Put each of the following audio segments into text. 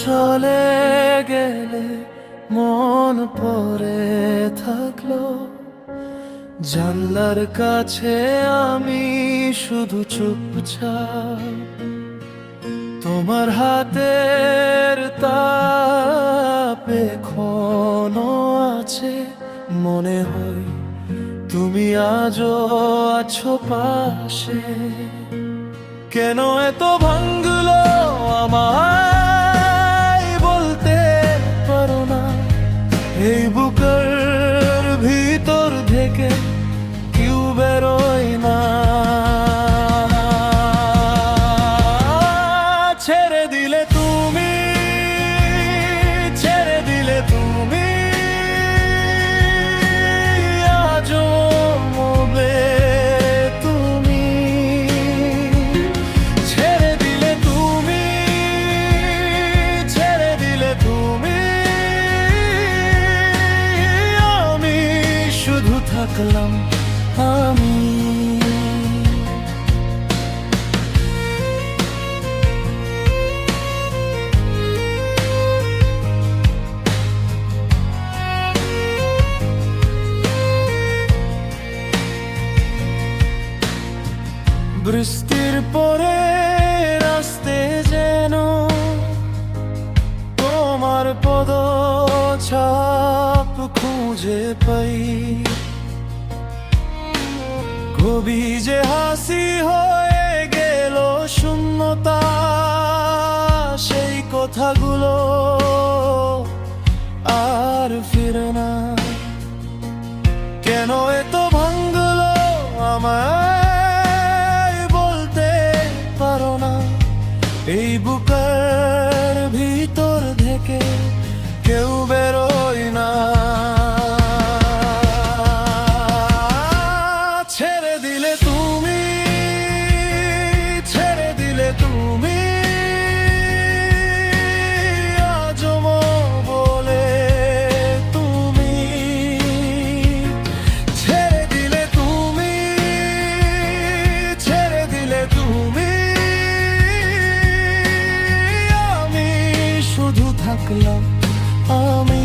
চলে গেলে মন পড়ে থাকলো, জানলার কাছে আমি শুধু চুপচাপ। তোমার হাতের তাপ এখনো আছে, মনে হয় তুমি আজও আছো পাশে। কেন এত ভাঙলো আমায় বলতে পারো না, এই বুকের ভিতর থেকে কেউ বেরোয় না। ছেড়ে দিলে তুমি, ছেড়ে দিলে তুমি, আজও মবে তুমি। ছেড়ে দিলে তুমি, ছেড়ে দিলে তুমি, আমি শুধু থাকলাম আমি। বৃষ্টির পরে রাস্তে যেন তোমার পদছাপ খুঁজে পাই। কবি যে হাসি হয়ে গেল শূন্যতা, সেই কথাগুলো আর ফিরে না। কেন এত ভাঙলো আমায় বলতে পারো না, এই বুকের ভিতর থেকে কেউ বেরোয় না। ছেড়ে দিলে তুমি, ছেড়ে দিলে তুমি, আজও বলে তুমি। ছেড়ে দিলে তুমি, ছেড়ে দিলে তুমি, আমি শুধু থাকলাম আমি।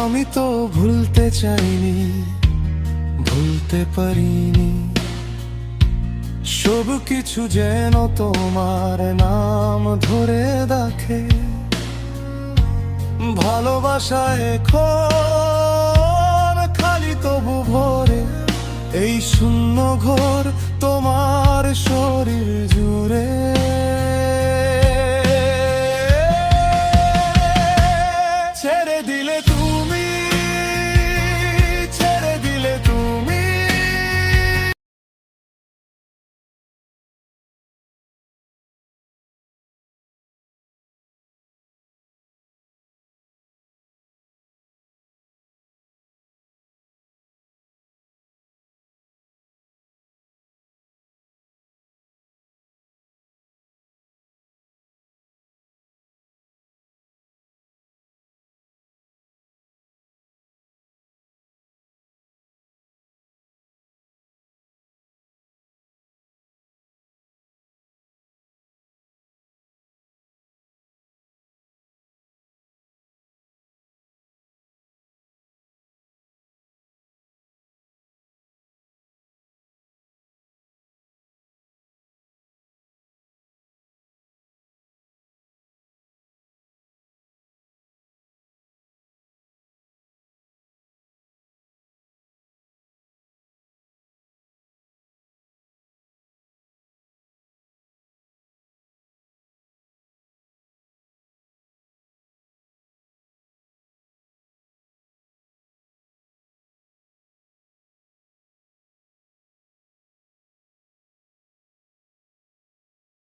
আমি তো ভুলতে চাইনি, ভুলতে পারিনি, সব কিছু যেন তোমার নাম ধরে ডাকে। ভালোবাসায় এখন খালি তবু ভরে, এই শূন্য ঘর তোমার শরীর জুড়ে।